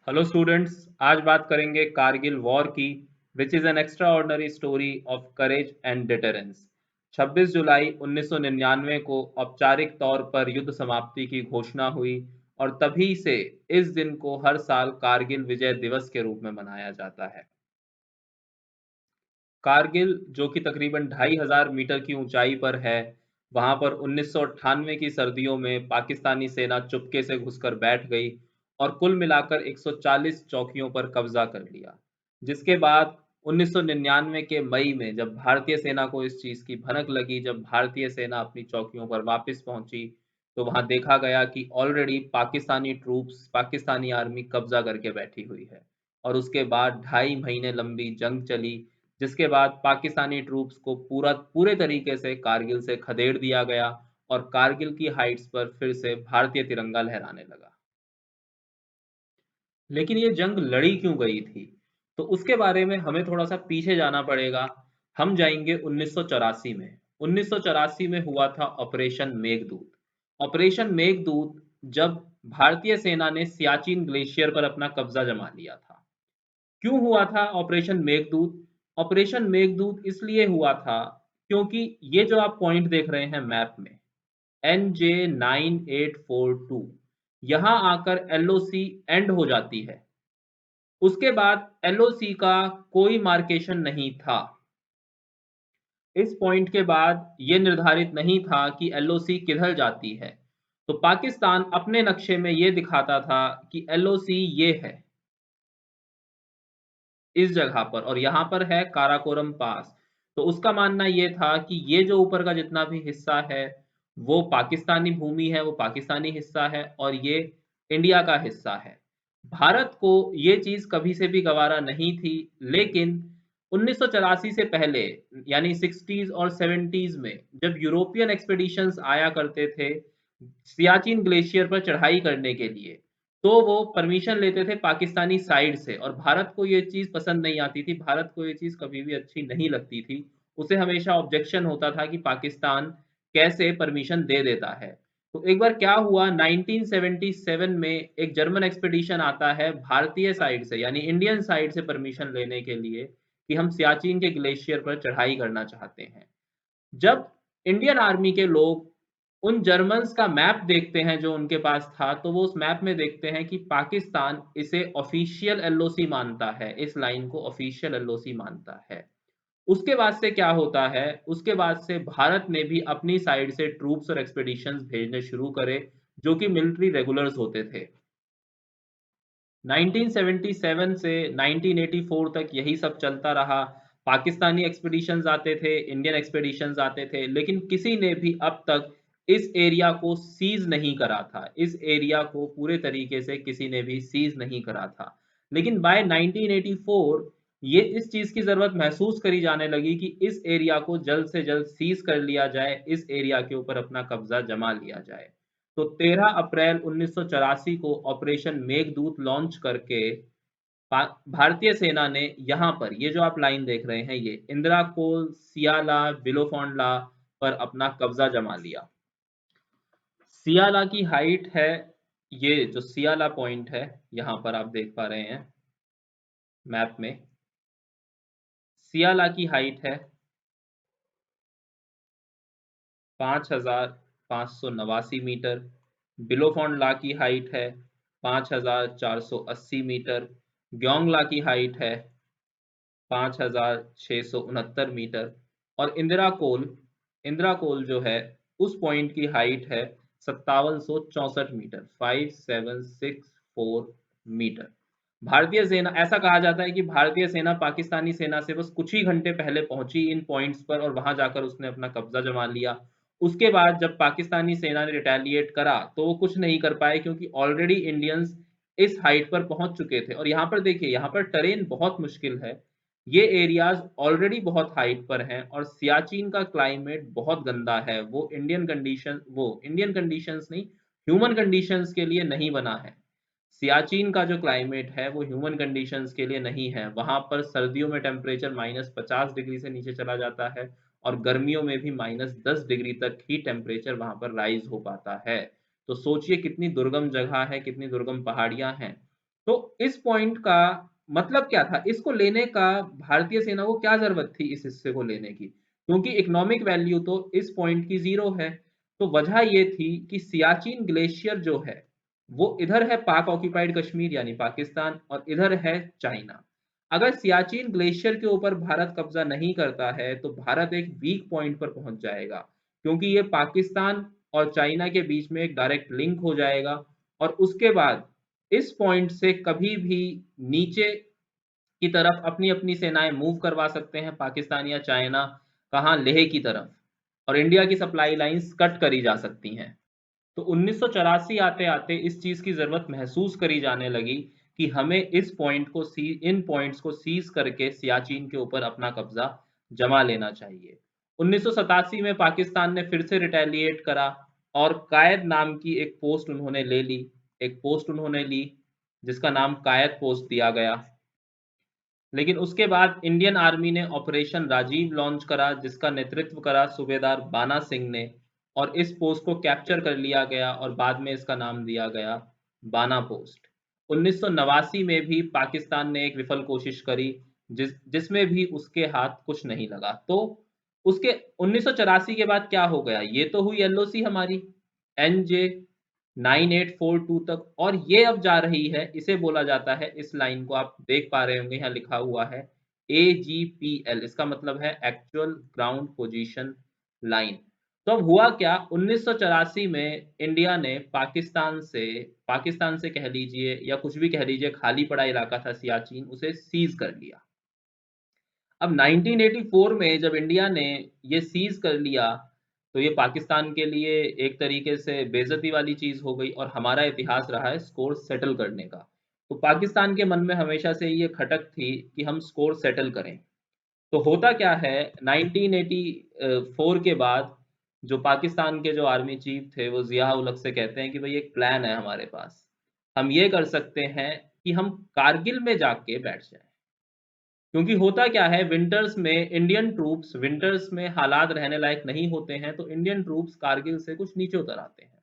Hello students, आज बात करेंगे कारगिल वॉर की, which is an extra ordinary story of courage and deterrence. 26 जुलाई 1999 को औपचारिक तौर पर युद्ध समाप्ति की घोषणा हुई और तभी से इस दिन को हर साल कारगिल विजय दिवस के रूप में मनाया जाता है। कारगिल, जो कि तकरीबन 2500 मीटर की ऊंचाई पर है, वहां पर 1998 की सर्दियों में पाकिस्तानी सेना चुपके से घुसकर बैठ गई और कुल मिलाकर 140 चौकियों पर कब्जा कर लिया। जिसके बाद 1999 के मई में जब भारतीय सेना को इस चीज की भनक लगी, जब भारतीय सेना अपनी चौकियों पर वापस पहुंची, तो वहां देखा गया कि already Pakistani troops, Pakistani army कब्जा करके बैठी हुई है। और उसके बाद 2.5 महीने लंबी जंग चली, जिसके बाद पाकिस्तानी ट्रूप्स को पूरे तरीके से कारगिल से खदेड़ दिया गया और कारगिल की हाइट्स पर फिर से भारतीय तिरंगा लहराने लगा। लेकिन ये जंग लड़ी क्यों गई थी, तो उसके बारे में हमें थोड़ा सा पीछे जाना पड़ेगा। हम जाएंगे 1984 में। 1984 में हुआ था ऑपरेशन मेघदूत। ऑपरेशन मेघदूत, जब भारतीय सेना ने सियाचिन ग्लेशियर पर अपना कब्जा जमा लिया था। क्यों हुआ था ऑपरेशन मेघदूत? ऑपरेशन मेघदूत इसलिए हुआ था क्योंकि ये जो आप पॉइंट देख रहे हैं मैप में, NJ9842, यहां आकर LOC एंड हो जाती है। उसके बाद LOC का कोई मार्केशन नहीं था। इस पॉइंट के बाद ये निर्धारित नहीं था कि LOC किधर जाती है। तो पाकिस्तान अपने नक्शे में ये दिखाता था कि LOC ये है, इस जगह पर, और यहाँ पर है काराकोरम पास। तो उसका मानना ये था कि ये जो ऊपर का जितना भी हिस्सा है वो पाकिस्तानी भूमि है, वो पाकिस्तानी हिस्सा है, और ये इंडिया का हिस्सा है। भारत को ये चीज कभी से भी गवारा नहीं थी। लेकिन 1984 से पहले, यानी 60s और 70s में, जब यूरोपियन एक्सपेडिशंस आया करते थे सियाचिन ग्लेशियर पर चढ़ाई करने के लिए, तो वो परमिशन लेते थे पाकिस्तानी साइड से, और भारत को ये चीज़ पसंद नहीं आती थी। भारत को ये चीज़ कभी भी अच्छी नहीं लगती थी। उसे हमेशा ऑब्जेक्शन होता था कि पाकिस्तान कैसे परमिशन दे देता है। तो एक बार क्या हुआ, 1977 में एक जर्मन एक्सपेडिशन आता है भारतीय साइड से, यानी इंडियन साइड से परमिशन लेने के लिए कि हम सियाचिन के ग्लेशियर पर चढ़ाई करना चाहते हैं। जब इंडियन आर्मी के लोग उन जर्मन्स का मैप देखते हैं जो उनके पास था, तो वो उस मैप में देखते हैं कि पाकिस्तान इसे ऑफिशियल LOC मानता है, इस लाइन को ऑफिशियल LOC मानता है। उसके बाद से क्या होता है, उसके बाद से भारत ने भी अपनी साइड से ट्रूप्स और एक्सपेडिशंस भेजने शुरू करे, जो कि मिलिट्री रेगुलर्स होते थे। 1977 से 1984 तक यही सब चलता रहा। पाकिस्तानी एक्सपेडिशंस आते थे, इंडियन एक्सपेडिशंस आते थे, लेकिन किसी ने भी अब तक इस एरिया को सीज नहीं करा था। इस एरिया को पूरे तरीके से किसी ने भी सीज नहीं करा था। लेकिन बाय 1984 ये इस चीज की जरूरत महसूस करी जाने लगी कि इस एरिया को जल्द से जल्द सीज कर लिया जाए, इस एरिया के ऊपर अपना कब्जा जमा लिया जाए। तो 13 अप्रैल 1984 को ऑपरेशन मेघदूत लॉन्च करके भारतीय सेना ने यहाँ पर, ये जो आप लाइन देख रहे हैं, ये इंदिरा कोल, सियाला, बिलोफोंडला पर अपना कब्जा जमा लिया। सियाला की हाइट है, ये जो सियाला पॉइंट है यहाँ पर आप देख पा रहे हैं मैप में, सियाला की हाइट है 5,589 मीटर। बिलोफोंडला की हाइट है 5,480 मीटर। ग्योंगला की हाइट है 5,669 मीटर। और इंदिरा कोल जो है, उस पॉइंट की हाइट है 5,764 मीटर, 5,764 मीटर। भारतीय सेना, ऐसा कहा जाता है कि भारतीय सेना पाकिस्तानी सेना से बस कुछ ही घंटे पहले पहुंची इन पॉइंट्स पर और वहां जाकर उसने अपना कब्जा जमा लिया। उसके बाद जब पाकिस्तानी सेना ने रिटेलिएट करा तो वो कुछ नहीं कर पाए, क्योंकि ऑलरेडी इंडियंस इस हाइट पर पहुंच चुके थे। और यहाँ पर देखिए, यहाँ पर टरेन बहुत मुश्किल है। ये एरियाज ऑलरेडी बहुत हाइट पर हैं और सियाचिन का क्लाइमेट बहुत गंदा है। वो इंडियन कंडीशंस नहीं, ह्यूमन कंडीशंस के लिए नहीं बना है। सियाचिन का जो क्लाइमेट है वो ह्यूमन कंडीशंस के लिए नहीं है। वहां पर सर्दियों में टेम्परेचर -50 डिग्री से नीचे चला जाता है और गर्मियों में भी -10 डिग्री तक ही टेम्परेचर वहां पर राइज हो पाता है। तो सोचिए कितनी दुर्गम जगह है, कितनी दुर्गम पहाड़ियां हैं। तो इस पॉइंट का मतलब क्या था, इसको लेने का भारतीय सेना को क्या जरूरत थी इस हिस्से को लेने की, क्योंकि इकोनॉमिक वैल्यू तो इस पॉइंट की जीरो है। तो वजह ये थी कि सियाचिन ग्लेशियर जो है वो इधर है पाक ऑक्यूपाइड कश्मीर यानी पाकिस्तान, और इधर है चाइना। अगर सियाचिन ग्लेशियर के ऊपर भारत कब्जा नहीं करता है तो भारत एक वीक पॉइंट पर पहुंच जाएगा, क्योंकि ये पाकिस्तान और चाइना के बीच में एक डायरेक्ट लिंक हो जाएगा। और उसके बाद इस पॉइंट से कभी भी नीचे की तरफ अपनी अपनी सेनाएं मूव करवा सकते हैं पाकिस्तान या चाइना, कहाँ, लेह की तरफ, और इंडिया की सप्लाई लाइंस कट करी जा सकती हैं। तो 1984 आते आते इस चीज की जरूरत महसूस करी जाने लगी कि हमें इस पॉइंट को इन पॉइंट्स को सीज करके सियाचिन के ऊपर अपना कब्जा जमा लेना चाहिए। 1987 में पाकिस्तान ने फिर से रिटेलिएट करा और कायद नाम की एक पोस्ट उन्होंने ले ली, एक पोस्ट उन्होंने ली जिसका नाम कायद पोस्ट दिया गया। लेकिन उसके बाद इंडियन आर्मी ने ऑपरेशन राजीव लॉन्च करा जिसका नेतृत्व करा सूबेदार बाना सिंह ने, और इस पोस्ट को कैप्चर कर लिया गया और बाद में इसका नाम दिया गया बाना पोस्ट। 1989 में भी पाकिस्तान ने एक विफल कोशिश करी जिसमें भी उसके हाथ कुछ नहीं लगा। तो उसके 1984 के बाद क्या हो गया, ये तो हुई एलओसी हमारी NJ 9842 तक, और ये अब जा रही है, इसे बोला जाता है, इस लाइन को आप देख पा रहे होंगे यहाँ लिखा हुआ है AGPL, इसका मतलब है एक्चुअल ग्राउंड पोजीशन लाइन। तो अब हुआ क्या, 1984 में इंडिया ने पाकिस्तान से कह लीजिए या कुछ भी कह लीजिए, खाली पड़ा इलाका था सियाचिन, उसे सीज कर लिया। अब 1984 में जब इंडिया ने ये सीज कर लिया तो ये पाकिस्तान के लिए एक तरीके से बेइज्जती वाली चीज हो गई, और हमारा इतिहास रहा है स्कोर सेटल करने का। तो पाकिस्तान के मन में हमेशा से ये खटक थी कि हम स्कोर सेटल करें। तो होता क्या है, 1984 के बाद जो पाकिस्तान के जो आर्मी चीफ थे वो जिया उल हक से कहते हैं कि भाई एक प्लान है हमारे पास, हम ये कर सकते हैं कि हम कारगिल में जाके बैठ जाएं। क्योंकि होता क्या है, विंटर्स में इंडियन ट्रूप्स, विंटर्स में हालात रहने लायक नहीं होते हैं तो इंडियन ट्रूप्स कारगिल से कुछ नीचे उतर आते हैं।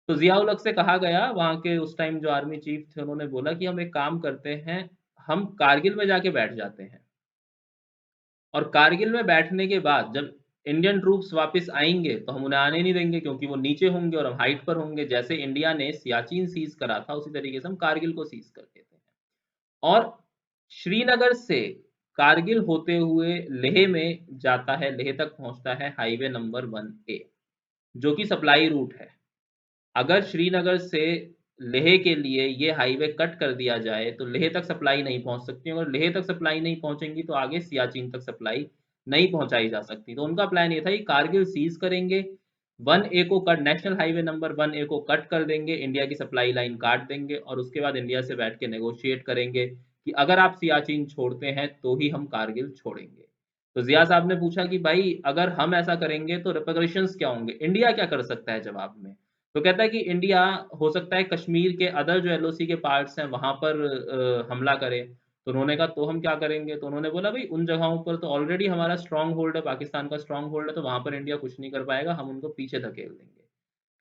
तो जियाउल हक से कहा गया, वहां के उस टाइम जो आर्मी चीफ थे उन्होंने बोला कि हम एक काम करते हैं, हम कारगिल में जाके बैठ जाते हैं, और कारगिल में बैठने के बाद जब इंडियन ट्रूप्स वापस आएंगे तो हम उन्हें आने नहीं देंगे, क्योंकि वो नीचे होंगे और हम हाइट पर होंगे। जैसे इंडिया ने सियाचिन सीज करा था उसी तरीके से हम कारगिल को सीज कर देते हैं। और श्रीनगर से कारगिल होते हुए लेह में जाता है, लेह तक पहुंचता है हाईवे नंबर 1A, जो कि सप्लाई रूट है। अगर श्रीनगर से लेह के लिए ये हाईवे कट कर दिया जाए तो लेह तक सप्लाई नहीं पहुंच सकती, अगर लेह तक सप्लाई नहीं पहुंचेंगी तो आगे सियाचिन तक सप्लाई नहीं पहुंचाई जा सकती। तो उनका प्लान ये था कि कारगिल सीज करेंगे, 1A को cut, national highway number 1A को कट कर देंगे, इंडिया की सप्लाई लाइन काट देंगे, और उसके बाद इंडिया से बैठ के नेगोशिएट करेंगे कि अगर आप सियाचिन छोड़ते हैं तो ही हम कारगिल छोड़ेंगे। तो जिया साहब ने पूछा कि भाई अगर हम ऐसा करेंगे तो रिपरकशंस क्या होंगे, इंडिया क्या कर सकता है जवाब में। तो कहता है कि इंडिया हो सकता है कश्मीर के अदर जो एलओसी के पार्ट्स हैं वहां पर हमला करे। तो उन्होंने कहा तो हम क्या करेंगे, तो उन्होंने बोला भाई उन जगहों पर तो ऑलरेडी हमारा स्ट्रांग होल्ड है, पाकिस्तान का स्ट्रांग होल्ड है, तो वहां पर इंडिया कुछ नहीं कर पाएगा, हम उनको पीछे धकेल देंगे।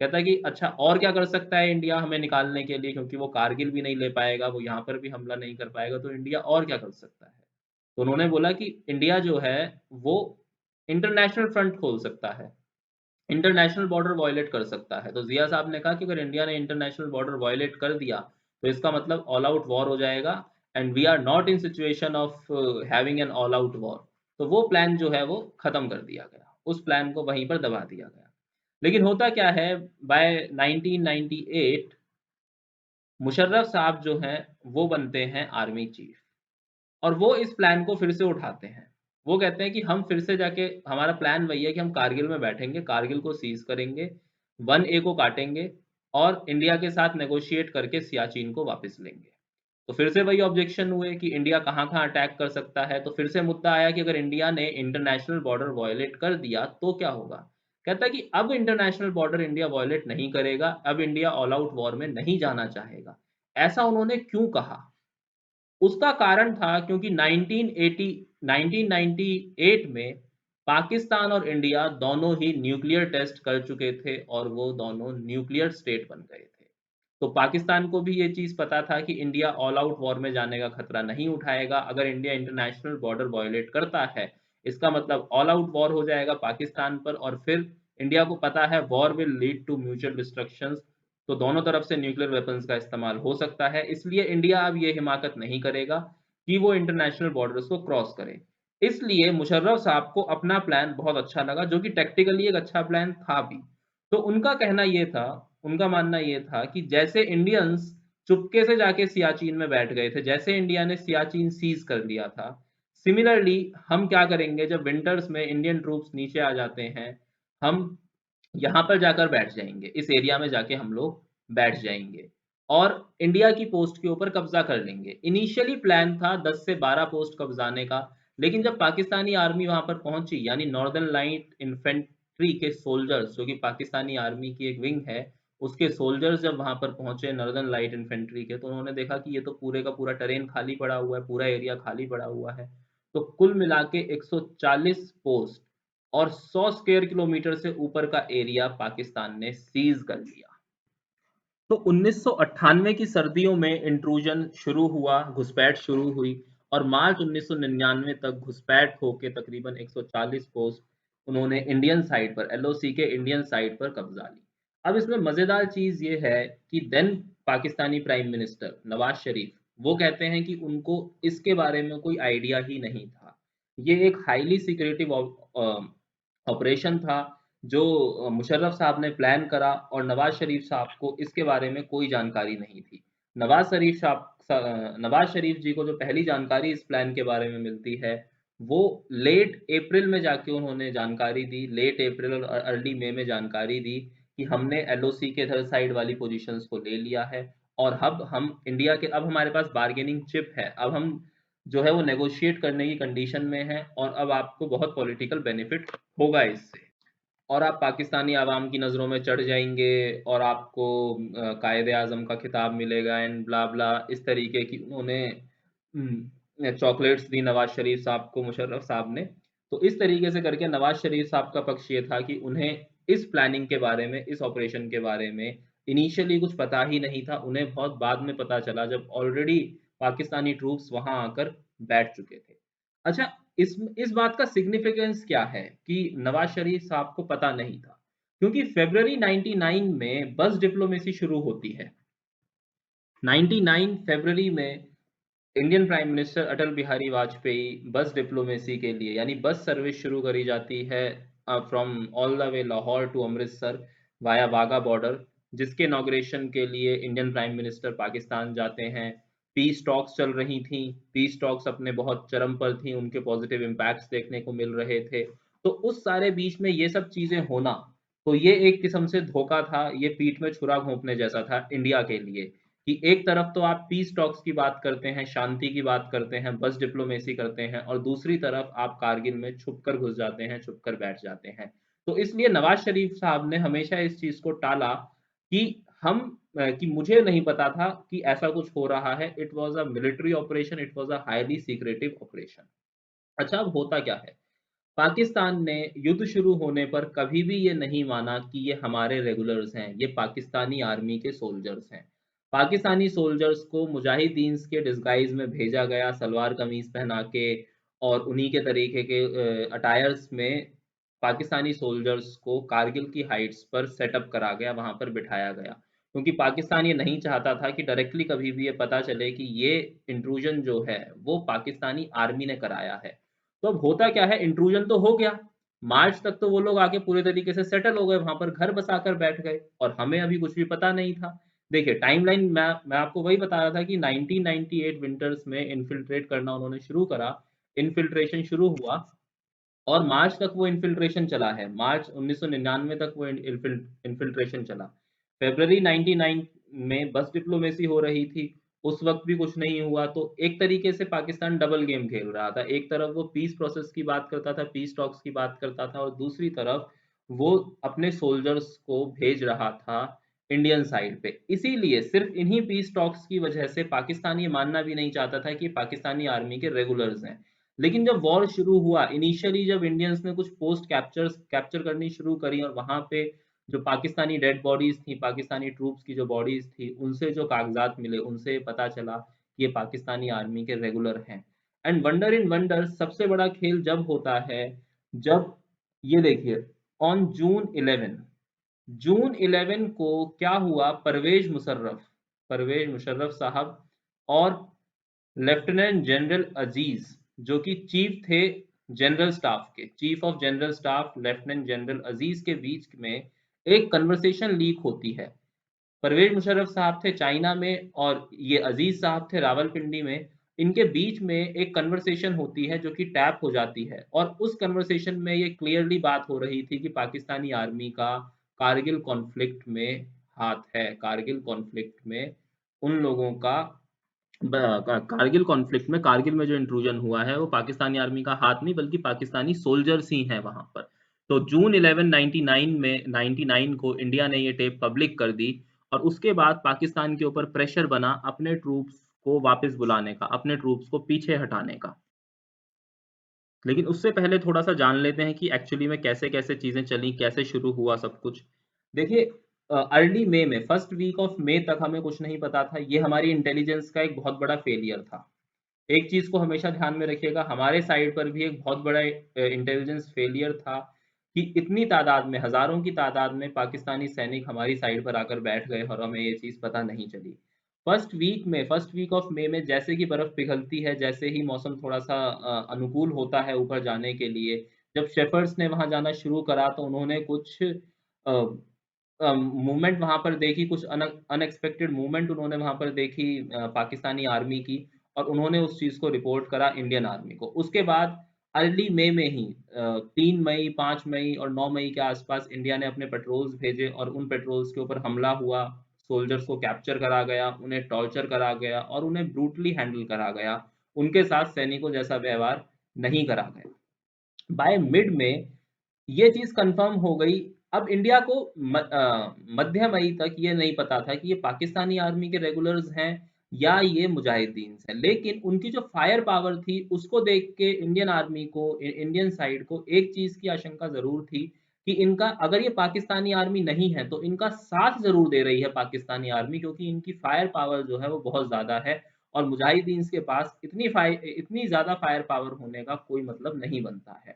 कहता है कि अच्छा और क्या कर सकता है इंडिया हमें निकालने के लिए, क्योंकि वो कारगिल भी नहीं ले पाएगा, वो यहाँ पर भी हमला नहीं कर पाएगा, तो इंडिया और क्या कर सकता है। तो उन्होंने बोला कि इंडिया जो है वो इंटरनेशनल फ्रंट खोल सकता है, इंटरनेशनल बॉर्डर वायलेट कर सकता है। तो जिया साहब ने कहा कि अगर इंडिया ने इंटरनेशनल बॉर्डर वायलेट कर दिया तो इसका मतलब ऑल आउट वॉर हो जाएगा, and we are not in situation of having an all out war. तो वो प्लान जो है वो खत्म कर दिया गया, उस प्लान को वहीं पर दबा दिया गया। लेकिन होता क्या है, बाय 1998 मुशर्रफ साहब जो हैं वो बनते हैं आर्मी चीफ, और वो इस प्लान को फिर से उठाते हैं। वो कहते हैं कि हम फिर से जाके, हमारा प्लान वही है कि हम कारगिल में बैठेंगे, कारगिल को सीज करेंगे, 1A को काटेंगे, और इंडिया के साथ नेगोशिएट करके सियाचिन को वापस लेंगे। तो फिर से वही ऑब्जेक्शन हुए कि इंडिया कहाँ कहाँ अटैक कर सकता है। तो फिर से मुद्दा आया कि अगर इंडिया ने इंटरनेशनल बॉर्डर वायलेट कर दिया तो क्या होगा। कहता है कि अब इंटरनेशनल बॉर्डर इंडिया वायलेट नहीं करेगा, अब इंडिया ऑल आउट वॉर में नहीं जाना चाहेगा। ऐसा उन्होंने क्यों कहा, उसका कारण था क्योंकि 1998 में पाकिस्तान और इंडिया दोनों ही न्यूक्लियर टेस्ट कर चुके थे और वो दोनों न्यूक्लियर स्टेट बन गए थे। तो पाकिस्तान को भी ये चीज़ पता था कि इंडिया ऑल आउट वॉर में जाने का खतरा नहीं उठाएगा। अगर इंडिया इंटरनेशनल बॉर्डर वायलेट करता है, इसका मतलब ऑल आउट वॉर हो जाएगा पाकिस्तान पर और फिर इंडिया को पता है war will lead to mutual destructions, तो दोनों तरफ से न्यूक्लियर वेपन्स का इस्तेमाल हो सकता है। इसलिए इंडिया अब ये हिमाकत नहीं करेगा कि वो इंटरनेशनल बॉर्डर्स को क्रॉस करे। इसलिए मुशर्रफ साहब को अपना प्लान बहुत अच्छा लगा, जो कि टैक्टिकली एक अच्छा प्लान था भी। तो उनका मानना ये था कि जैसे इंडियंस चुपके से जाके सियाचिन में बैठ गए थे, जैसे इंडिया ने सियाचिन सीज कर लिया था, सिमिलरली हम क्या करेंगे जब विंटर्स में इंडियन ट्रूप्स नीचे आ जाते हैं, हम यहाँ पर जाकर बैठ जाएँगे, इस एरिया में जाके हम लोग बैठ जाएँगे और इंडिया की पोस्ट के ऊपर कब्ज़ा कर लेंगे। इनिशियली प्लान था 10 से 12 पोस्ट कब्ज़ाने का, लेकिन जब पाकिस्तानी आर्मी वहाँ पर पहुँची, यानी नॉर्दर्न लाइट इन्फेंट्री के सोल्जर्स, जो कि पाकिस्तानी आर्मी की एक विंग है, उसके सोल्जर्स जब वहाँ पर पहुँचे नॉर्दर्न लाइट इन्फेंट्री के, तो उन्होंने देखा कि ये तो पूरे का पूरा टेरेन खाली पड़ा हुआ है, पूरा एरिया खाली पड़ा हुआ है। तो कुल मिला के 140 पोस्ट और 100 स्क्वायर किलोमीटर से ऊपर का एरिया पाकिस्तान ने सीज कर लिया। तो 1998 की सर्दियों में इंट्रूजन शुरू हुआ, घुसपैठ शुरू हुई और मार्च 1999 तक घुसपैठ होके तकरीबन 140 पोस्ट उन्होंने इंडियन साइड पर, एलओसी के इंडियन साइड पर कब्जा ली। अब इसमें मज़ेदार चीज़ ये है कि then Pakistani prime minister Nawaz Sharif, वो कहते हैं कि उनको इसके बारे में कोई आइडिया ही नहीं था। ये एक हाईली सिक्रेटिव ऑपरेशन था जो मुशर्रफ साहब ने प्लान करा और नवाज शरीफ साहब को इसके बारे में कोई जानकारी नहीं थी। नवाज शरीफ जी को जो पहली जानकारी इस प्लान के बारे में मिलती है, वो लेट अप्रैल में जाके उन्होंने जानकारी दी, लेट अप्रैल और अर्ली मई में जानकारी दी कि हमने एलओसी के इधर साइड वाली पोजीशंस को ले लिया है और अब हम इंडिया के, अब हमारे पास बार्गेनिंग चिप है, अब हम जो है वो नेगोशिएट करने की कंडीशन में हैं और अब आपको बहुत पॉलिटिकल बेनिफिट होगा इससे और आप पाकिस्तानी आवाम की नज़रों में चढ़ जाएँगे और आपको कायदे-आज़म का खिताब मिलेगा एंड ब्ला ब्ला, इस तरीके की उन्होंने चॉकलेट्स दी नवाज़ शरीफ साहब को, मुशर्रफ साहब ने। तो इस तरीके से करके नवाज़ शरीफ साहब का पक्ष ये था कि उन्हें इस प्लानिंग के बारे में, इस ऑपरेशन के बारे में इनिशियली कुछ पता ही नहीं था। उन्हें बहुत बाद में पता चला जब ऑलरेडी पाकिस्तानी ट्रूप्स वहाँ आकर बैठ चुके थे। अच्छा, इस बात का सिग्निफिकेंस क्या है कि नवाज शरीफ साहब को पता नहीं था? क्योंकि फ़रवरी 99 में बस डिप्लोमेसी शुरू होती है। 99 फ़रवरी में Indian prime minister Atal Bihari Vajpayee बस डिप्लोमेसी के लिए, यानी बस सर्विस शुरू करी जाती है from all the way Lahore to Amritsar via Wagah border, जिसके इनॉग्रेशन के लिए इंडियन प्राइम मिनिस्टर पाकिस्तान जाते हैं। पीस टॉक्स चल रही थी, पीस टॉक्स अपने बहुत चरम पर थी, उनके पॉजिटिव इम्पैक्ट्स देखने को मिल रहे थे। तो उस सारे बीच में ये सब चीज़ें होना, तो ये एक किस्म से धोखा था, ये पीठ में छुरा घोंपने जैसा था इंडिया के लिए कि एक तरफ तो आप पीस टॉक्स की बात करते हैं, शांति की बात करते हैं, बस डिप्लोमेसी करते हैं और दूसरी तरफ आप कारगिल में छुपकर घुस जाते हैं, छुपकर बैठ जाते हैं। तो इसलिए नवाज शरीफ साहब ने हमेशा इस चीज़ को टाला कि कि मुझे नहीं पता था कि ऐसा कुछ हो रहा है। It was a military operation, it was a highly secretive operation. अच्छा, अब होता क्या है? पाकिस्तान ने युद्ध शुरू होने पर कभी भी ये नहीं माना कि ये हमारे रेगुलर्स हैं, ये पाकिस्तानी आर्मी के सोल्जर्स हैं। पाकिस्तानी सोल्जर्स को मुजाहिदीन्स के डिस्गाइज़ में भेजा गया, सलवार कमीज़ पहना के और उन्हीं के तरीके के अटायर्स में पाकिस्तानी सोल्जर्स को कारगिल की हाइट्स पर सेटअप करा गया, वहाँ पर बिठाया गया। क्योंकि पाकिस्तान ये नहीं चाहता था कि डायरेक्टली कभी भी ये पता चले कि ये इंट्रूजन जो है, वो पाकिस्तानी आर्मी ने कराया है। तो अब होता क्या है, इंट्रूजन तो हो गया, मार्च तक तो वो लोग आके पूरे तरीके से सेटल हो गए, वहाँ पर घर बसाकर बैठ गए और हमें अभी कुछ भी पता नहीं था। देखिए टाइमलाइन मैं आपको वही बता रहा था कि 1998 विंटर्स में इन्फिल्ट्रेट करना उन्होंने शुरू करा, इन्फिल्ट्रेशन शुरू हुआ और मार्च तक वो इन्फिल्ट्रेशन चला है, मार्च 1999 तक वो इन्फिल्ट्रेशन चला। फ़रवरी 99 में बस डिप्लोमेसी हो रही थी, उस वक़्त भी कुछ नहीं हुआ, तो एक तरीके से पाकिस्तान डबल गेम खेल रहा था। एक तरफ वो पीस प्रोसेस की बात करता था, पीस टॉक्स की बात करता था और दूसरी तरफ वो अपने सोल्जर्स को भेज रहा था इंडियन साइड पे। इसीलिए सिर्फ़ इन्हीं पीस टॉक्स की वजह से पाकिस्तान ये मानना भी नहीं चाहता था कि ये पाकिस्तानी आर्मी के रेगुलर्स हैं। लेकिन जब वॉर शुरू हुआ, इनिशियली जब इंडियंस ने कुछ पोस्ट कैप्चर करनी शुरू करी और वहाँ पे जो पाकिस्तानी डेड बॉडीज थी, पाकिस्तानी ट्रूप्स की जो बॉडीज थी, उनसे जो कागजात मिले, उनसे पता चला कि ये पाकिस्तानी आर्मी के रेगुलर हैं। एंड वंडर इन वंडर, सबसे बड़ा खेल जब होता है जब, ये देखिए, ऑन जून 11 को क्या हुआ, परवेज मुशर्रफ साहब और लेफ्टिनेंट जनरल अजीज, जो कि चीफ थे जनरल स्टाफ के, chief of general staff lieutenant general Aziz के बीच में एक कन्वर्सेशन लीक होती है। परवेज मुशर्रफ साहब थे चाइना में और ये अजीज साहब थे रावलपिंडी में। इनके बीच में एक कन्वर्सेशन होती है जो कि टैप हो जाती है, और उस कन्वर्सेशन में ये क्लियरली बात हो रही थी कि पाकिस्तानी आर्मी का कारगिल कॉन्फ्लिक्ट में हाथ है, कारगिल कॉन्फ्लिक्ट में उन लोगों का कारगिल कॉन्फ्लिक्ट में, कारगिल में जो इंट्रूजन हुआ है वो पाकिस्तानी आर्मी का हाथ नहीं बल्कि पाकिस्तानी सोल्जर्स ही हैं वहां पर। तो जून 11 में 99 को इंडिया ने ये टेप पब्लिक कर दी, और उसके बाद पाकिस्तान के ऊपर प्रेशर बना अपने ट्रूप्स को वापस बुलाने का, अपने ट्रूप्स को पीछे हटाने का। लेकिन उससे पहले थोड़ा सा जान लेते हैं कि एक्चुअली में कैसे कैसे चीजें चली, कैसे शुरू हुआ सब कुछ। देखिए, अर्ली मई में, फर्स्ट वीक ऑफ मई तक हमें कुछ नहीं पता था। ये हमारी इंटेलिजेंस का एक बहुत बड़ा फेलियर था। एक चीज को हमेशा ध्यान में रखिएगा, हमारे साइड पर भी एक बहुत बड़ा इंटेलिजेंस फेलियर था कि इतनी तादाद में, हजारों की तादाद में पाकिस्तानी सैनिक हमारी साइड पर आकर बैठ गए और हमें ये चीज पता नहीं चली। फर्स्ट वीक ऑफ मई में जैसे कि बर्फ पिघलती है, जैसे ही मौसम थोड़ा सा अनुकूल होता है ऊपर जाने के लिए, जब शेफर्ड्स ने वहां जाना शुरू करा तो उन्होंने कुछ मूवमेंट वहां पर देखी, कुछ अनएक्सपेक्टेड मूवमेंट उन्होंने वहां पर देखी पाकिस्तानी आर्मी की, और उन्होंने उस चीज को रिपोर्ट करा इंडियन आर्मी को। उसके बाद अर्ली मई में ही 3 मई, 5 मई और 9 मई के आसपास इंडिया ने अपने पेट्रोल्स भेजे, और उन पेट्रोल्स के ऊपर हमला हुआ, सोल्जर्स को कैप्चर करा गया, उन्हें टॉर्चर करा गया और उन्हें ब्रूटली हैंडल करा गया। उनके साथ सैनिकों जैसा व्यवहार नहीं करा गया। बाय मिड में ये चीज कंफर्म हो गई। अब इंडिया को मध्य मई तक ये नहीं पता था कि ये पाकिस्तानी आर्मी के रेगुलर्स हैं या ये मुजाहिदीन हैं, लेकिन उनकी जो फायर पावर थी उसको देख के इंडियन आर्मी को, इंडियन साइड को एक चीज की आशंका जरूर थी कि इनका, अगर ये पाकिस्तानी आर्मी नहीं है तो इनका साथ जरूर दे रही है पाकिस्तानी आर्मी, क्योंकि इनकी फायर पावर जो है वो बहुत ज्यादा है, और मुजाहिदीन के पास इतनी ज्यादा फायर पावर होने का कोई मतलब नहीं बनता है।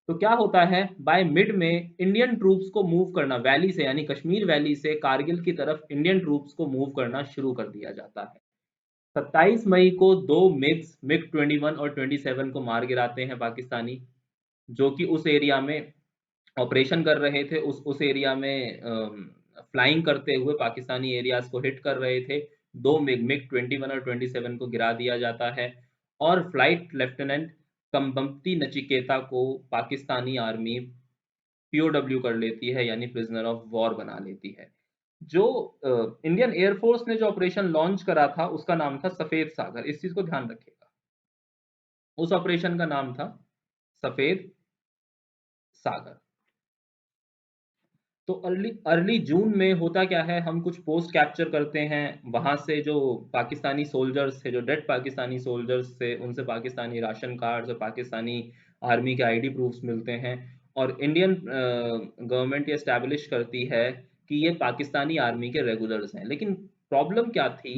तो क्या होता है, बाय मिड में इंडियन ट्रूप्स को मूव करना वैली से, यानी कश्मीर वैली से कारगिल की तरफ इंडियन ट्रूप्स को मूव करना शुरू कर दिया जाता है। 27 मई को दो मिग 21 और 27 को मार गिराते हैं पाकिस्तानी, जो कि उस एरिया में ऑपरेशन कर रहे थे, उस एरिया में फ्लाइंग करते हुए पाकिस्तानी एरियाज को हिट कर रहे थे। दो मिग 21 और 27 को गिरा दिया जाता है, और फ्लाइट लेफ्टिनेंट कंबम्पति नचिकेता को पाकिस्तानी आर्मी पीओडब्ल्यू कर लेती है, यानी प्रिजनर ऑफ वॉर बना लेती है। जो इंडियन एयरफोर्स ने जो ऑपरेशन लॉन्च करा था उसका नाम था सफेद सागर, इस चीज को ध्यान रखिएगा। उस ऑपरेशन का नाम था सफेद सागर। तो अर्ली अर्ली जून में होता क्या है, हम कुछ पोस्ट कैप्चर करते हैं, वहां से जो पाकिस्तानी सोल्जर्स थे, जो डेड पाकिस्तानी सोल्जर्स थे, उनसे पाकिस्तानी राशन कार्ड और पाकिस्तानी आर्मी के आईडी प्रूफ्स मिलते हैं, और इंडियन गवर्नमेंट ये एस्टैब्लिश करती है कि ये पाकिस्तानी आर्मी के रेगुलर्स हैं। लेकिन प्रॉब्लम क्या थी,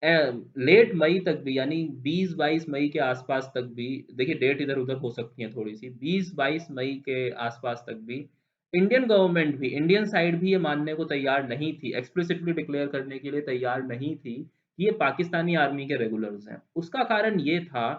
लेट मई तक भी, यानी 20-22 मई के आसपास तक भी, देखिए डेट इधर उधर हो सकती है थोड़ी सी, 20-22 मई के आसपास तक भी इंडियन गवर्नमेंट भी, इंडियन साइड भी ये मानने को तैयार नहीं थी, एक्सप्लिसिटली डिक्लेयर करने के लिए तैयार नहीं थी कि ये पाकिस्तानी आर्मी के रेगुलर्स हैं। उसका कारण ये था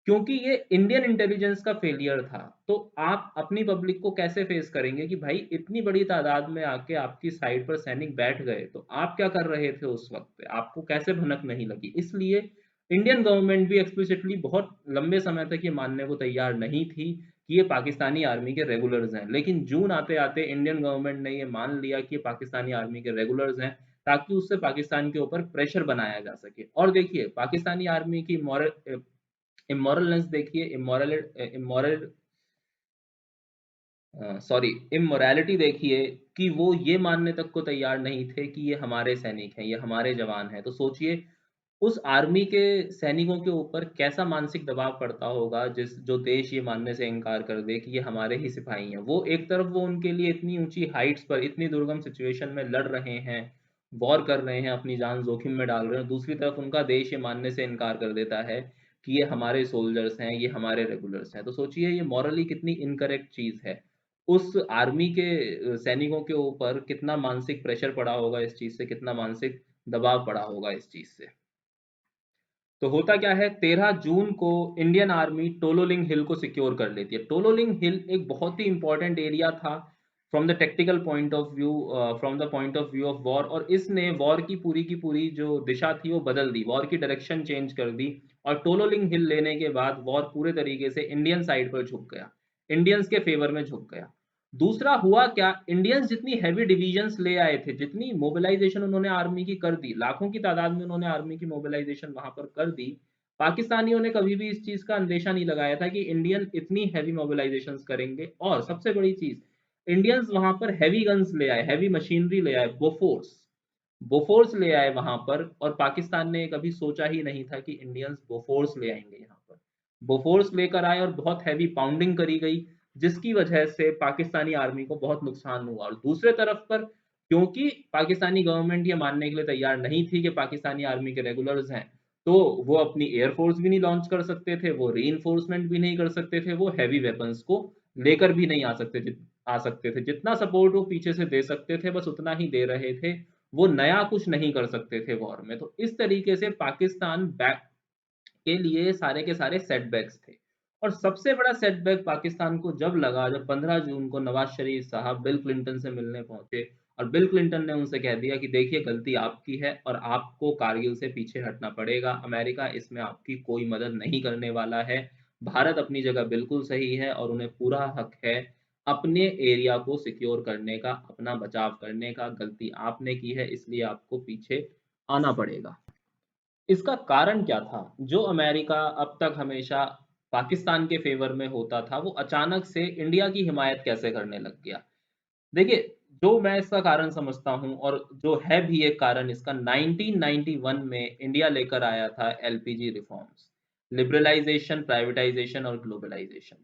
क्योंकि ये इंडियन इंटेलिजेंस का फेलियर था। तो आप अपनी पब्लिक को कैसे फेस करेंगे कि भाई इतनी बड़ी तादाद में आके आपकी साइड पर सैनिक बैठ गए, तो आप क्या कर रहे थे उस वक्त पे, आपको कैसे भनक नहीं लगी। इसलिए इंडियन गवर्नमेंट भी एक्सप्लिसिटली बहुत लंबे समय तक ये मानने को तैयार नहीं थी कि ये पाकिस्तानी आर्मी के रेगुलर्स हैं। लेकिन जून आते आते इंडियन गवर्नमेंट ने ये मान लिया कि ये पाकिस्तानी आर्मी के रेगुलर्स हैं, ताकि उससे पाकिस्तान के ऊपर प्रेशर बनाया जा सके। और देखिए, पाकिस्तानी आर्मी की मॉरल इमोरलनेस देखिए, इमोरल सॉरी इमोरलिटी देखिए, कि वो ये मानने तक को तैयार नहीं थे कि ये हमारे सैनिक हैं, ये हमारे जवान हैं। तो सोचिए, उस आर्मी के सैनिकों के ऊपर कैसा मानसिक दबाव पड़ता होगा जिस जो देश ये मानने से इनकार कर दे कि ये हमारे ही सिपाही हैं। वो एक तरफ वो उनके लिए इतनी ऊंची हाइट्स पर इतनी दुर्गम सिचुएशन में लड़ रहे हैं, वॉर कर रहे हैं, अपनी जान जोखिम में डाल रहे हैं, दूसरी तरफ उनका देश ये मानने से इनकार कर देता है कि ये हमारे सोल्जर्स हैं, ये हमारे रेगुलर्स हैं। तो सोचिए ये मॉरली कितनी इनकरेक्ट चीज है। उस आर्मी के सैनिकों के ऊपर कितना मानसिक प्रेशर पड़ा होगा इस चीज से, कितना मानसिक दबाव पड़ा होगा इस चीज से। तो होता क्या है, 13 जून को इंडियन आर्मी टोलोलिंग हिल को सिक्योर कर लेती है। टोलोलिंग हिल एक बहुत ही इंपॉर्टेंट एरिया था from the tactical point of view, from the point of view of war, और इसने वॉर की पूरी जो दिशा थी वो बदल दी, वॉर की डायरेक्शन चेंज कर दी। और टोलोलिंग हिल लेने के बाद वॉर पूरे तरीके से इंडियन साइड पर झुक गया, इंडियंस के फेवर में झुक गया। दूसरा हुआ क्या, इंडियंस जितनी हैवी डिवीजन्स ले आए थे, जितनी मोबिलाइजेशन उन्होंने आर्मी की कर दी, लाखों की तादाद में उन्होंने आर्मी की मोबिलाइजेशन वहां पर कर दी। पाकिस्तानियों ने कभी भी इस चीज का अंदेशा नहीं लगाया था कि इंडियन इतनी हैवी मोबिलाइजेशन करेंगे। और सबसे बड़ी चीज, इंडियंस वहां पर हैवी गन्स ले आए, हैवी मशीनरी ले आए, बोफोर्स बोफोर्स ले आए वहां पर। और पाकिस्तान ने कभी सोचा ही नहीं था कि इंडियंस बोफोर्स ले आएंगे यहाँ पर। बोफोर्स लेकर आए और बहुत हैवी पाउंडिंग करी गई, जिसकी वजह से पाकिस्तानी आर्मी को बहुत नुकसान हुआ। और दूसरे तरफ पर, क्योंकि पाकिस्तानी गवर्नमेंट ये मानने के लिए तैयार नहीं थी कि पाकिस्तानी आर्मी के रेगुलर्स हैं, तो वो अपनी एयरफोर्स भी नहीं लॉन्च कर सकते थे, वो री भी नहीं कर सकते थे, वो हैवी वेपन्स को लेकर भी नहीं आ सकते थे। जितना सपोर्ट वो पीछे से दे सकते थे बस उतना ही दे रहे थे, वो नया कुछ नहीं कर सकते थे वॉर में। तो इस तरीके से पाकिस्तान बैक के लिए सारे के सारे सेटबैक्स थे। और सबसे बड़ा सेटबैक पाकिस्तान को जब लगा, जब 15 जून को नवाज शरीफ साहब बिल क्लिंटन से मिलने पहुंचे और बिल क्लिंटन ने उनसे कह दिया कि देखिए गलती आपकी है और आपको कारगिल से पीछे हटना पड़ेगा, अमेरिका इसमें आपकी कोई मदद नहीं करने वाला है, भारत अपनी जगह बिल्कुल सही है और उन्हें पूरा हक है अपने एरिया को सिक्योर करने का, अपना बचाव करने का, गलती आपने की है इसलिए आपको पीछे आना पड़ेगा। इसका कारण क्या था, जो अमेरिका अब तक हमेशा पाकिस्तान के फेवर में होता था, वो अचानक से इंडिया की हिमायत कैसे करने लग गया। देखिए, जो मैं इसका कारण समझता हूँ और जो है भी एक कारण इसका, 1991 में इंडिया लेकर आया था एलपीजी रिफॉर्म्स, लिबरलाइजेशन, प्राइवेटाइजेशन और ग्लोबलाइजेशन,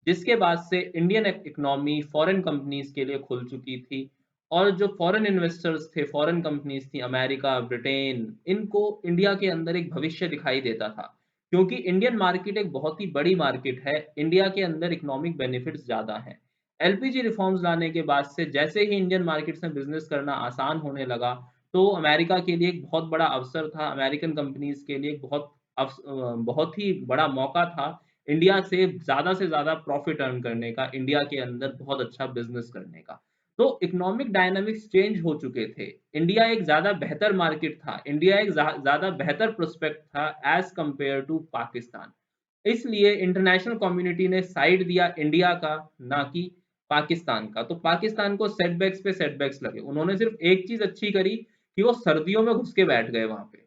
जिसके बाद से इंडियन इकोनॉमी फॉरेन कंपनीज के लिए खुल चुकी थी। और जो फॉरेन इन्वेस्टर्स थे, फॉरेन कंपनीज थी, अमेरिका, ब्रिटेन, इनको इंडिया के अंदर एक भविष्य दिखाई देता था, क्योंकि इंडियन मार्केट एक बहुत ही बड़ी मार्केट है, इंडिया के अंदर इकोनॉमिक बेनिफिट्स ज़्यादा हैं। एलपीजी रिफॉर्म्स लाने के बाद से जैसे ही इंडियन मार्केट्स में बिजनेस करना आसान होने लगा, तो अमेरिका के लिए एक बहुत बड़ा अवसर था, अमेरिकन कंपनीज के लिए एक बहुत ही बड़ा मौका था इंडिया से ज़्यादा प्रॉफिट अर्न करने का, इंडिया के अंदर बहुत अच्छा बिजनेस करने का। तो इकोनॉमिक डायनामिक्स चेंज हो चुके थे, इंडिया एक ज़्यादा बेहतर मार्केट था, इंडिया एक ज़्यादा बेहतर प्रोस्पेक्ट था एज कंपेयर टू पाकिस्तान। इसलिए इंटरनेशनल कम्युनिटी ने साइड दिया इंडिया का, ना कि पाकिस्तान का। तो पाकिस्तान को सेटबैक्स पे सेटबैक्स लगे, उन्होंने सिर्फ एक चीज अच्छी करी कि वो सर्दियों में घुस के बैठ गए वहां पे।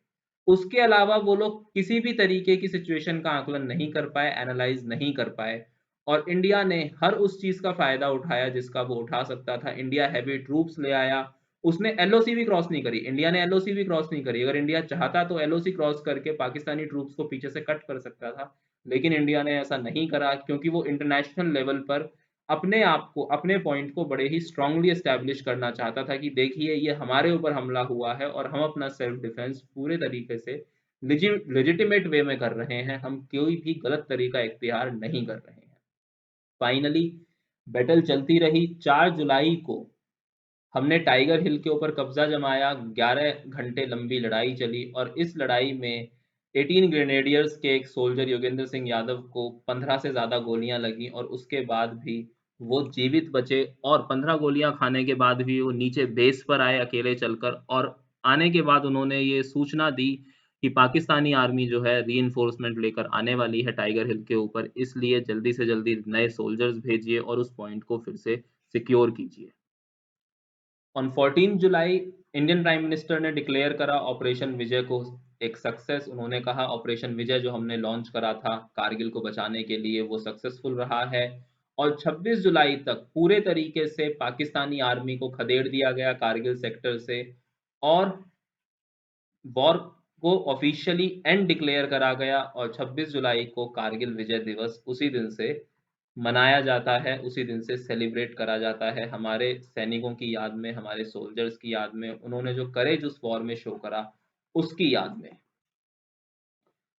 उसके अलावा वो लोग किसी भी तरीके की सिचुएशन का आकलन नहीं कर पाए, एनालाइज नहीं कर पाए। और इंडिया ने हर उस चीज का फायदा उठाया जिसका वो उठा सकता था। इंडिया हैवी ट्रूप्स ले आया, उसने एलओसी भी क्रॉस नहीं करी, इंडिया ने एलओसी भी क्रॉस नहीं करी। अगर इंडिया चाहता तो एलओसी क्रॉस करके पाकिस्तानी ट्रूप्स को पीछे से कट कर सकता था, लेकिन इंडिया ने ऐसा नहीं करा, क्योंकि वो इंटरनेशनल लेवल पर अपने आप को, अपने पॉइंट को बड़े ही स्ट्रांगली एस्टैब्लिश करना चाहता था कि देखिए ये हमारे ऊपर हमला हुआ है और हम अपना सेल्फ डिफेंस पूरे तरीके से लेजिटिमेट वे में कर रहे हैं, हम कोई भी गलत तरीका इख्तियार नहीं कर रहे हैं। फाइनली बैटल चलती रही। 4 जुलाई को हमने टाइगर हिल के ऊपर कब्जा जमाया, 11 घंटे लंबी लड़ाई चली और इस लड़ाई में 18 ग्रेनेडियर्स के एक सोल्जर योगेंद्र सिंह यादव को 15 से ज़्यादा गोलियां लगी और उसके बाद भी वो जीवित बचे। और 15 गोलियां खाने के बाद भी वो नीचे बेस पर आए अकेले चलकर, और आने के बाद उन्होंने ये सूचना दी कि पाकिस्तानी आर्मी जो है रीइंफोर्समेंट लेकर आने वाली है टाइगर हिल के ऊपर, इसलिए जल्दी से जल्दी नए सोल्जर्स भेजिए और उस पॉइंट को फिर से सिक्योर कीजिए। On 14 July Indian prime minister ने डिक्लेयर करा ऑपरेशन विजय को एक सक्सेस। उन्होंने कहा ऑपरेशन विजय जो हमने लॉन्च करा था कारगिल को बचाने के लिए, वो सक्सेसफुल रहा है। और 26 जुलाई तक पूरे तरीके से पाकिस्तानी आर्मी को खदेड़ दिया गया कारगिल सेक्टर से, और वॉर को ऑफिशियली एंड डिक्लेयर करा गया और 26 जुलाई को कारगिल विजय दिवस उसी दिन से मनाया जाता है, उसी दिन से सेलिब्रेट करा जाता है हमारे सैनिकों की याद में, हमारे सोल्जर्स की याद में, उन्होंने जो करेज उस वॉर में शो करा उसकी याद में।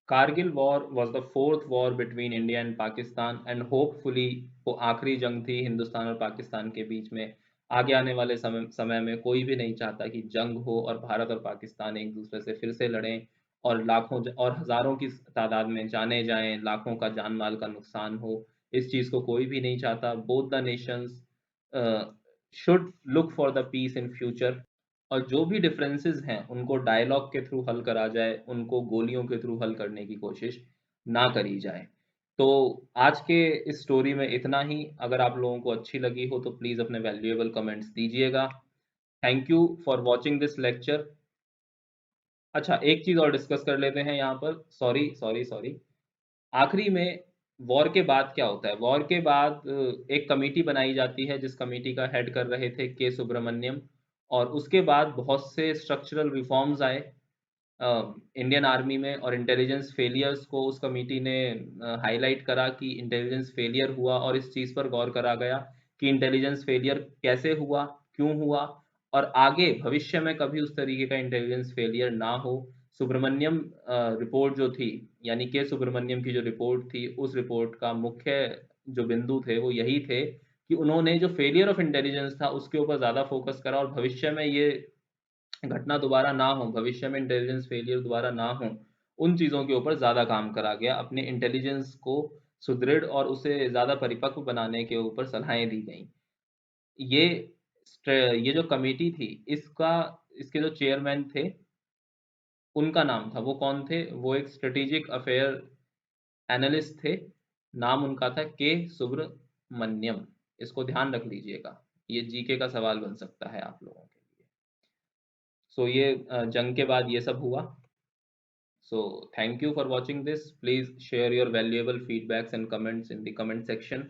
Kargil war was the fourth war between India and Pakistan and hopefully वो आखिरी जंग थी हिंदुस्तान और पाकिस्तान के बीच में। आगे आने वाले समय में कोई भी नहीं चाहता कि जंग हो और भारत और पाकिस्तान एक दूसरे से फिर से लड़ें और लाखों और हजारों की तादाद में जाने जाएं, लाखों का जान माल का नुकसान हो। इस चीज को कोई भी नहीं चाहता। Both the nations should look for the peace in future और जो भी डिफरेंसेस हैं उनको डायलॉग के थ्रू हल करा जाए, उनको गोलियों के थ्रू हल करने की कोशिश ना करी जाए। तो आज के इस स्टोरी में इतना ही। अगर आप लोगों को अच्छी लगी हो तो प्लीज़ अपने वैल्यूएबल कमेंट्स दीजिएगा। Thank you for watching this lecture. अच्छा, एक चीज़ और डिस्कस कर लेते हैं यहाँ पर। सॉरी सॉरी सॉरी, आखिरी में वॉर के बाद क्या होता है? वॉर के बाद एक कमेटी बनाई जाती है जिस कमेटी का हेड कर रहे थे के सुब्रमण्यम, और उसके बाद बहुत से स्ट्रक्चरल रिफॉर्म्स आए इंडियन आर्मी में और इंटेलिजेंस फेलियर्स को उस कमेटी ने हाईलाइट करा कि इंटेलिजेंस फेलियर हुआ और इस चीज़ पर गौर करा गया कि इंटेलिजेंस फेलियर कैसे हुआ, क्यों हुआ, और आगे भविष्य में कभी उस तरीके का इंटेलिजेंस फेलियर ना हो। सुब्रमण्यम रिपोर्ट जो थी, यानी के सुब्रमण्यम की जो रिपोर्ट थी, उस रिपोर्ट का मुख्य जो बिंदु थे वो यही थे कि उन्होंने जो फेलियर ऑफ इंटेलिजेंस था उसके ऊपर ज़्यादा फोकस करा और भविष्य में ये घटना दोबारा ना हो, भविष्य में इंटेलिजेंस फेलियर दोबारा ना हो, उन चीज़ों के ऊपर ज़्यादा काम करा गया। अपने इंटेलिजेंस को सुदृढ़ और उसे ज़्यादा परिपक्व बनाने के ऊपर सलाहें दी गई। ये ये जो कमेटी थी, इसका इसके जो चेयरमैन थे, उनका नाम था, वो कौन थे? वो एक स्ट्रेटेजिक अफेयर एनालिस्ट थे। नाम उनका था के सुब्रमण्यम। इसको ध्यान रख लीजिएगा, ये जीके का सवाल बन सकता है आप लोगों के लिए। सो ये जंग के बाद ये सब हुआ। So thank you for watching this. Please share your valuable feedbacks and comments in the comment section.